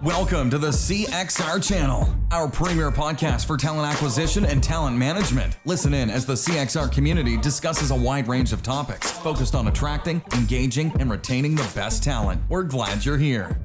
Welcome to the CXR channel, our premier podcast for talent acquisition and talent management. Listen in as the CXR community discusses a wide range of topics focused on attracting, engaging, and retaining the best talent. We're glad you're here.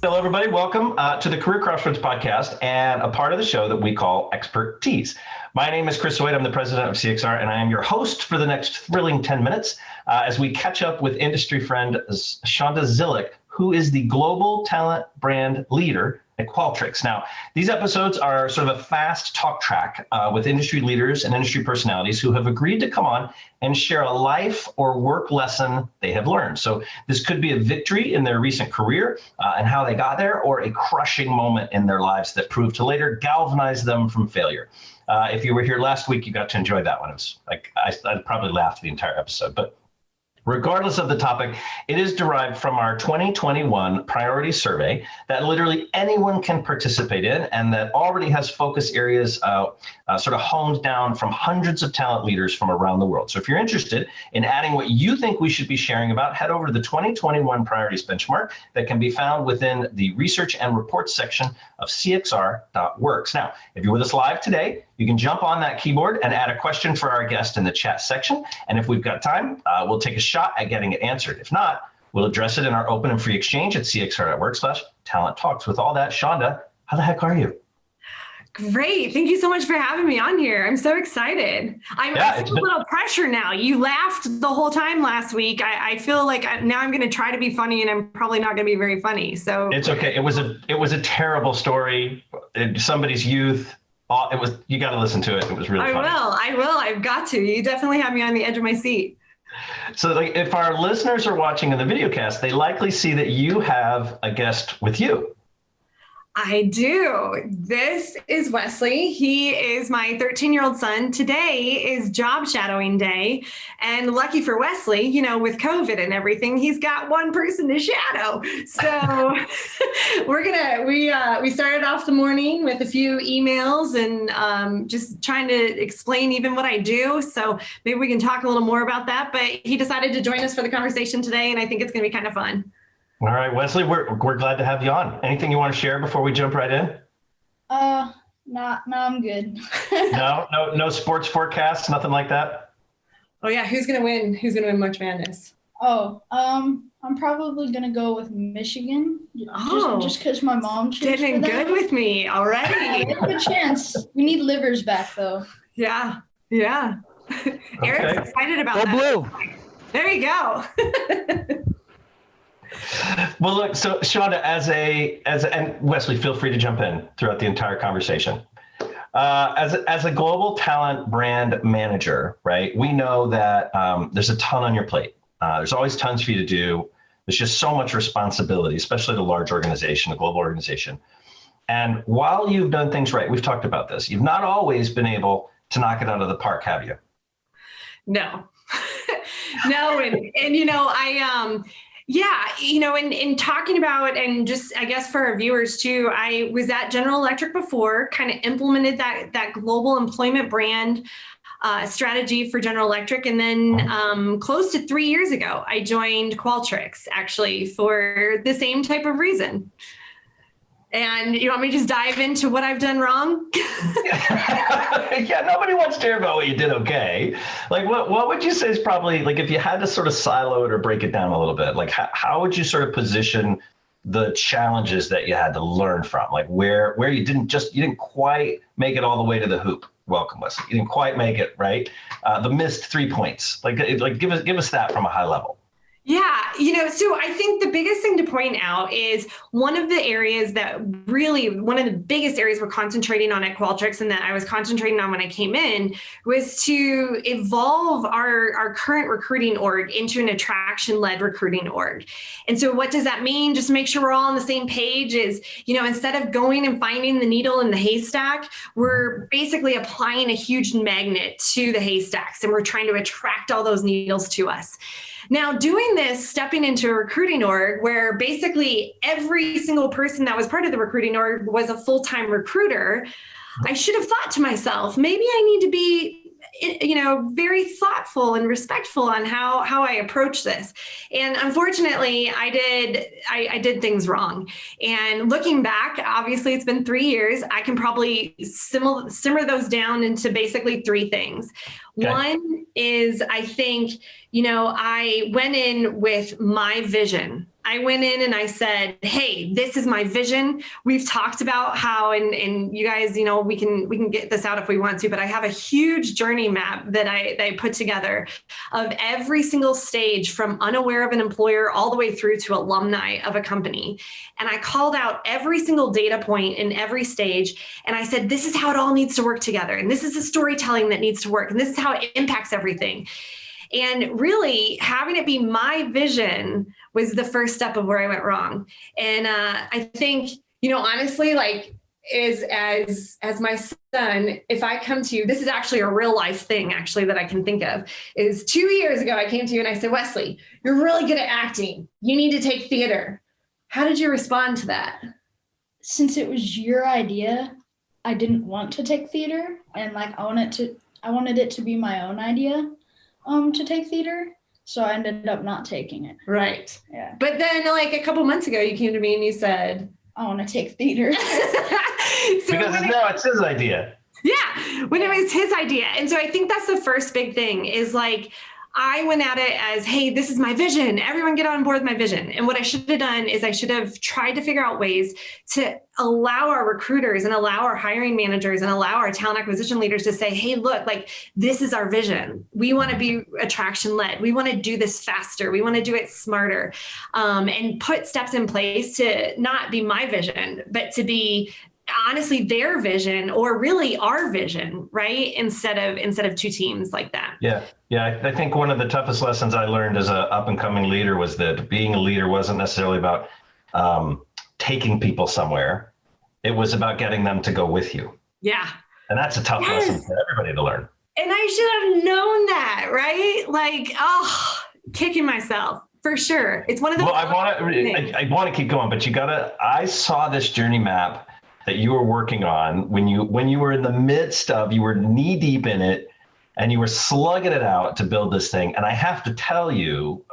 Hello, everybody. Welcome to the Career Crossroads podcast and a part of the show that we call eXpert Tease. My name is Chris Wade. I'm the president of CXR, and I am your host for the next thrilling 10 minutes as we catch up with industry friend Shaunda Zilich, who is the global talent brand leader at Qualtrics. Now, these episodes are sort of a fast talk track with industry leaders and industry personalities who have agreed to come on and share a life or work lesson they have learned. So this could be a victory in their recent career and how they got there, or a crushing moment in their lives that proved to later galvanize them from failure. If you were here last week, you got to enjoy that one. It was like I probably laughed the entire episode, but regardless of the topic, it is derived from our 2021 priority survey that literally anyone can participate in and that already has focus areas sort of honed down from hundreds of talent leaders from around the world. So if you're interested in adding what you think we should be sharing about, head over to the 2021 priorities benchmark that can be found within the research and reports section of cxr.works. Now, if you're with us live today, you can jump on that keyboard and add a question for our guest in the chat section. And if we've got time, we'll take a shot at getting it answered. If not, we'll address it in our open and free exchange at cxr.work/talent talks. With all that, Shaunda, how the heck are you? Great. Thank you so much for having me on here. I'm so excited. I feel a little pressure now. You laughed the whole time last week. I feel like now I'm going to try to be funny, and I'm probably not going to be very funny. So it's okay. It was a terrible story. Somebody's youth. You got to listen to it. It was really funny. I will. I've got to. You definitely have me on the edge of my seat. So if our listeners are watching in the video cast, they likely see that you have a guest with you. I do. This is Wesley. He is my 13-year-old son. Today is job shadowing day. And lucky for Wesley, with COVID and everything, he's got one person to shadow. So we started off the morning with a few emails and just trying to explain even what I do. So maybe we can talk a little more about that. But he decided to join us for the conversation today, and I think it's going to be kind of fun. All right, Wesley, we're glad to have you on. Anything you want to share before we jump right in? No, I'm good. No sports forecasts, nothing like that? Oh yeah, who's gonna win? Who's gonna win March Madness? I'm probably gonna go with Michigan. Just because my mom cheers getting for them. Good with me already. Yeah, good chance. We need livers back though. Yeah. Okay. Eric's excited about that. Blue. There you go. Well, look, so Shaunda, and Wesley, feel free to jump in throughout the entire conversation. As a global talent brand manager, right? We know that there's a ton on your plate. There's always tons for you to do. There's just so much responsibility, especially at a large organization, a global organization. And while you've done things right, we've talked about this, you've not always been able to knock it out of the park, have you? No. No, in talking about, and just, I guess for our viewers too, I was at General Electric before, kind of implemented that global employment brand strategy for General Electric. And then close to 3 years ago, I joined Qualtrics, actually, for the same type of reason. And you want me to just dive into what I've done wrong? Yeah, nobody wants to hear about what you did okay. Like, what would you say is probably, like, if you had to sort of silo it or break it down a little bit, like, how would you sort of position the challenges that you had to learn from? Like, where you didn't quite make it all the way to the hoop. Welcome, Wesley. You didn't quite make it, right? The missed 3 points. Like give us that from a high level. Yeah, so I think the biggest thing to point out is one of the biggest areas we're concentrating on at Qualtrics, and that I was concentrating on when I came in, was to evolve our current recruiting org into an attraction-led recruiting org. And so what does that mean? Just make sure we're all on the same page is, instead of going and finding the needle in the haystack, we're basically applying a huge magnet to the haystacks, and we're trying to attract all those needles to us. Now, doing this, stepping into a recruiting org where basically every single person that was part of the recruiting org was a full-time recruiter, I should have thought to myself, maybe I need to be very thoughtful and respectful on how I approach this. And unfortunately, I did things wrong. And looking back, obviously it's been 3 years. I can probably simmer those down into basically 3 things. Okay. One is, I think, I went in with my vision. I went in and I said, hey, this is my vision. We've talked about how, and you guys, we can get this out if we want to, but I have a huge journey map that I put together of every single stage from unaware of an employer all the way through to alumni of a company. And I called out every single data point in every stage. And I said, this is how it all needs to work together. And this is the storytelling that needs to work. And this is how it impacts everything. And really having it be my vision was the first step of where I went wrong. And I think, honestly, like as my son, if I come to you, this is actually a real life thing actually that I can think of, is 2 years ago, I came to you and I said, Wesley, you're really good at acting. You need to take theater. How did you respond to that? Since it was your idea, I didn't want to take theater, and I wanted it to be my own idea to take theater. So I ended up not taking it. Right. Yeah. But then a couple months ago, you came to me and you said, I want to take theater. Because now it's his idea. Yeah. When it was his idea. And so I think that's the first big thing is I went at it as, hey, this is my vision. Everyone get on board with my vision. And what I should have done is I should have tried to figure out ways to allow our recruiters and allow our hiring managers and allow our talent acquisition leaders to say, hey, look, this is our vision. We want to be attraction led. We want to do this faster. We want to do it smarter, and put steps in place to not be my vision, but to be honestly their vision, or really our vision, right? Instead of 2 teams like that. Yeah. I think one of the toughest lessons I learned as an up and coming leader was that being a leader wasn't necessarily about taking people somewhere. It was about getting them to go with you. Yeah. And that's a tough lesson for everybody to learn. And I should have known that, right? Kicking myself. For sure. It's one of the I want to keep going, but I saw this journey map that you were working on when you were in the midst of, you were knee deep in it and you were slugging it out to build this thing. And I have to tell you,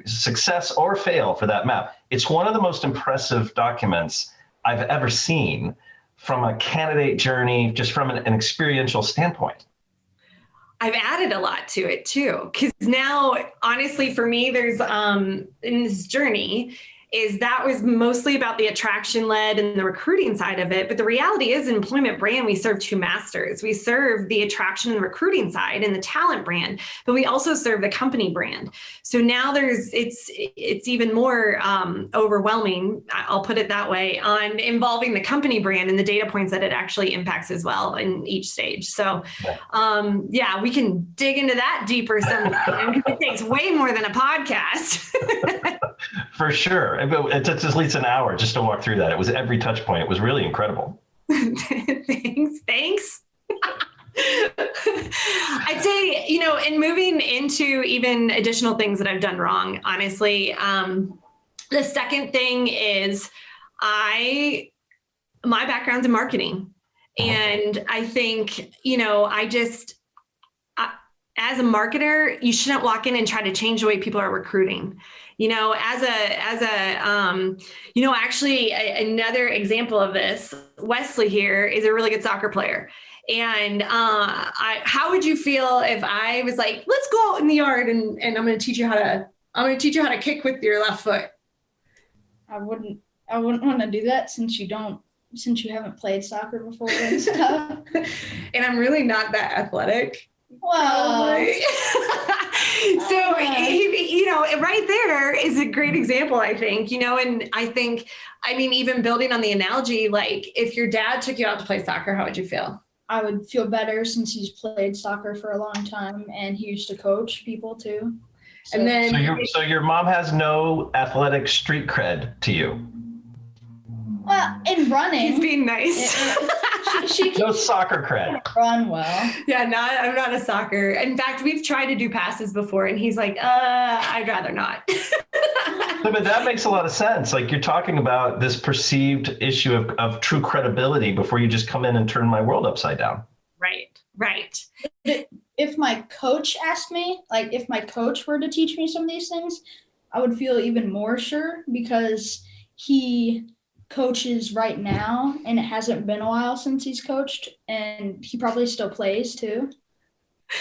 success or fail for that map, it's one of the most impressive documents I've ever seen from a candidate journey, just from an experiential standpoint. I've added a lot to it too, because now, honestly, for me, there's in this journey, is that was mostly about the attraction led and the recruiting side of it. But the reality is, in employment brand, we serve 2 masters. We serve the attraction and recruiting side and the talent brand, but we also serve the company brand. So now it's even more overwhelming, I'll put it that way, on involving the company brand and the data points that it actually impacts as well in each stage. So we can dig into that deeper sometime. It takes way more than a podcast. For sure. It took at least an hour just to walk through that. It was every touch point. It was really incredible. Thanks. I'd say, in moving into even additional things that I've done wrong, honestly, the second thing is my background's in marketing. And I think, as a marketer, you shouldn't walk in and try to change the way people are recruiting. Actually another example of this, Wesley here is a really good soccer player. And how would you feel if I was like, let's go out in the yard and I'm going to teach you how to kick with your left foot? I wouldn't want to do that since you haven't played soccer before and stuff. And I'm really not that athletic. Well, so, right there is a great example, I think, and I think, even building on the analogy, if your dad took you out to play soccer, how would you feel? I would feel better since he's played soccer for a long time and he used to coach people too. So, and then, so your mom has no athletic street cred to you. Well, in running, he's being nice. She no soccer cred. Run well. Yeah, I'm not a soccer. In fact, we've tried to do passes before, and he's like, I'd rather not. But that makes a lot of sense. You're talking about this perceived issue of true credibility before you just come in and turn my world upside down. Right. if my coach asked me, like if my coach were to teach me some of these things, I would feel even more sure because he coaches right now and it hasn't been a while since he's coached and he probably still plays too.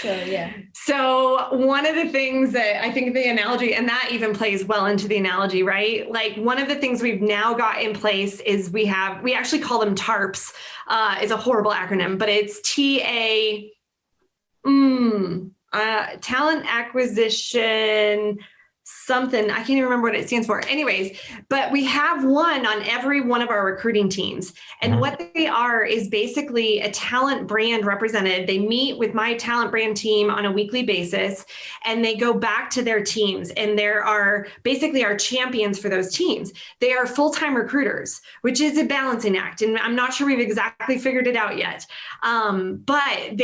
So, yeah. So one of the things that I think the analogy, and that even plays well into the analogy, right? Like one of the things we've now got in place is we actually call them TARPs. It's a horrible acronym, but it's talent acquisition, something. I can't even remember what it stands for. Anyways, but we have one on every one of our recruiting teams. And what they are is basically a talent brand represented. They meet with my talent brand team on a weekly basis, and they go back to their teams. And there are basically our champions for those teams. They are full-time recruiters, which is a balancing act. And I'm not sure we've exactly figured it out yet. But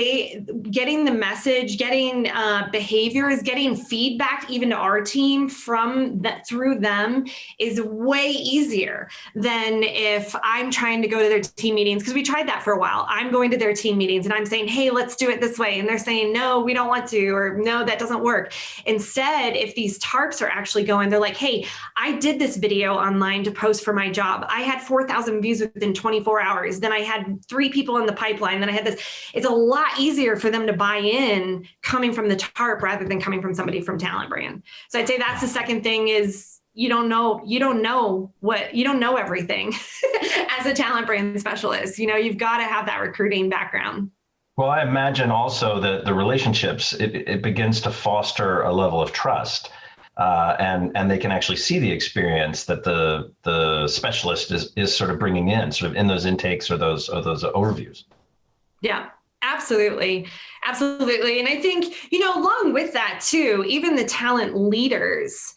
getting the message, getting behaviors, getting feedback even to our team from that through them is way easier than if I'm trying to go to their team meetings, because we tried that for a while. I'm going to their team meetings and I'm saying, hey, let's do it this way. And they're saying, no, we don't want to, or no, that doesn't work. Instead, if these TARPs are actually going, they're like, hey, I did this video online to post for my job. I had 4,000 views within 24 hours. Then I had 3 people in the pipeline. Then I had this. It's a lot easier for them to buy in coming from the TARP rather than coming from somebody from Talent Brand. So I'd say that's the second thing is you don't know everything as a talent brand specialist. You've got to have that recruiting background. Well, I imagine also that the relationships, it begins to foster a level of trust, and they can actually see the experience that the specialist is sort of bringing in, sort of in those intakes or those overviews. Yeah. Absolutely. Absolutely. And I think, along with that too, even the talent leaders,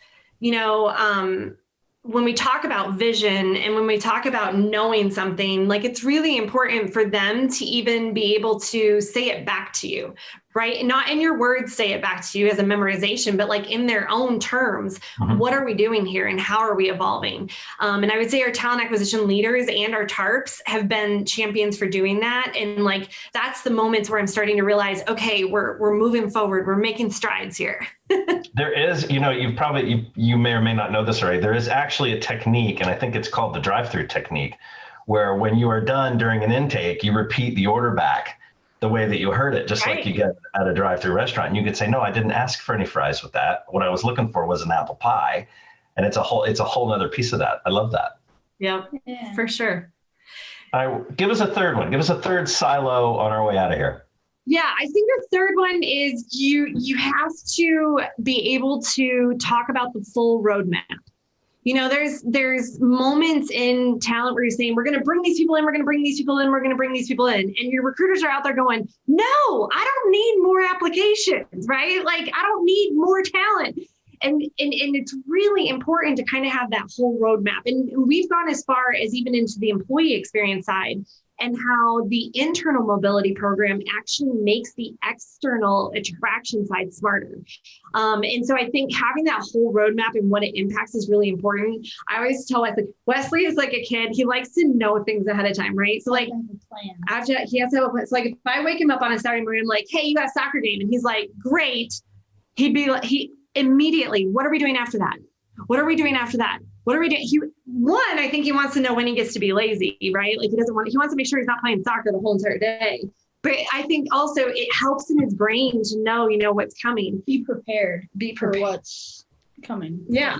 when we talk about vision and when we talk about knowing something, like it's really important for them to even be able to say it back to you, right? Not in your words, say it back to you as a memorization, but like in their own terms. What are we doing here and how are we evolving? And I would say our talent acquisition leaders and our TARPs have been champions for doing that. And like, that's the moments where I'm starting to realize, okay, we're moving forward. We're making strides here. There is, you may or may not know this already. There is actually a technique, and I think it's called the drive-through technique, where when you are done during an intake, you repeat the order back the way that you heard it, just like you get at a drive-through restaurant. And you could say, no, I didn't ask for any fries with that. What I was looking for was an apple pie. And it's a whole nother piece of that. I love that. Yeah, for sure. All right, give us a third one. Give us a third silo on our way out of here. Yeah, I think the third one is you have to be able to talk about the full roadmap. There's moments in talent where you're saying, we're going to bring these people in, we're going to bring these people in, we're going to bring these people in. And your recruiters are out there going, no, I don't need more applications, right? Like, I don't need more talent. And it's really important to kind of have that whole roadmap. And we've gone as far as even into the employee experience side, and how the internal mobility program actually makes the external attraction side smarter. And so I think having that whole roadmap and what it impacts is really important. I always tell Wesley is like a kid. He likes to know things ahead of time, right? So like after he has to have a plan. So like if I wake him up on a Saturday morning, I'm like, hey, you got a soccer game. And he's like, great. He'd be like, he immediately, what are we doing after that? What are we doing after that? What are we doing? I think he wants to know when he gets to be lazy, right? Like he wants to make sure he's not playing soccer the whole entire day. But I think also it helps in his brain to know, what's coming. Be prepared for what's coming. Yeah.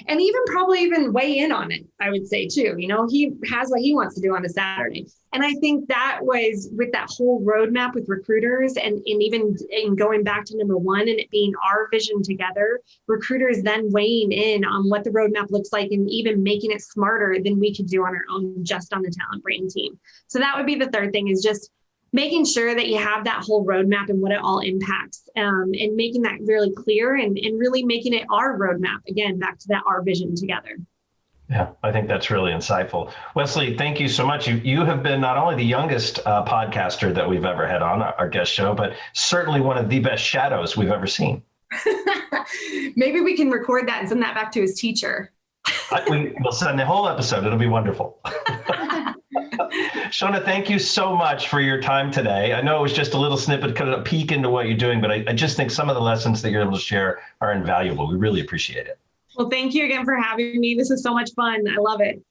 And probably even weigh in on it, I would say too. He has what he wants to do on a Saturday. And I think that was with that whole roadmap with recruiters and even in going back to number one and it being our vision together, recruiters then weighing in on what the roadmap looks like and even making it smarter than we could do on our own, just on the talent brand team. So that would be the third thing, is just making sure that you have that whole roadmap and what it all impacts, and making that really clear and really making it our roadmap, again, back to that our vision together. Yeah, I think that's really insightful. Wesley, thank you so much. You have been not only the youngest podcaster that we've ever had on our guest show, but certainly one of the best shadows we've ever seen. Maybe we can record that and send that back to his teacher. We'll send the whole episode. It'll be wonderful. Shaunda, thank you so much for your time today. I know it was just a little snippet, kind of a peek into what you're doing, but I just think some of the lessons that you're able to share are invaluable. We really appreciate it. Well, thank you again for having me. This is so much fun. I love it.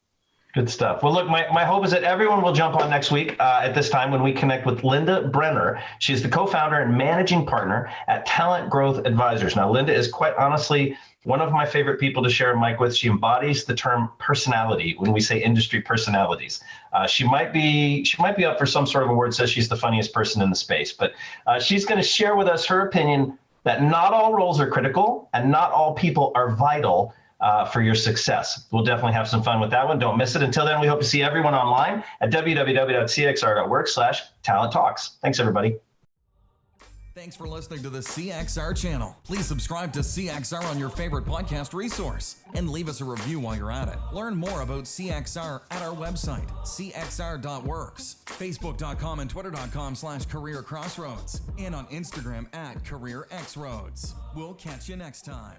Good stuff. Well, look, my hope is that everyone will jump on next week at this time when we connect with Linda Brenner. She's the co-founder and managing partner at Talent Growth Advisors. Now, Linda is quite honestly one of my favorite people to share a mic with. She embodies the term personality when we say industry personalities. She might be up for some sort of award, says she's the funniest person in the space, but she's going to share with us her opinion that not all roles are critical and not all people are vital for your success. We'll definitely have some fun with that one. Don't miss it. Until then, we hope to see everyone online at www.cxr.work/talent talks. Thanks, everybody. Thanks for listening to the CXR channel. Please subscribe to CXR on your favorite podcast resource and leave us a review while you're at it. Learn more about CXR at our website, cxr.works, facebook.com and twitter.com/careercrossroads, and on Instagram at careerxroads. We'll catch you next time.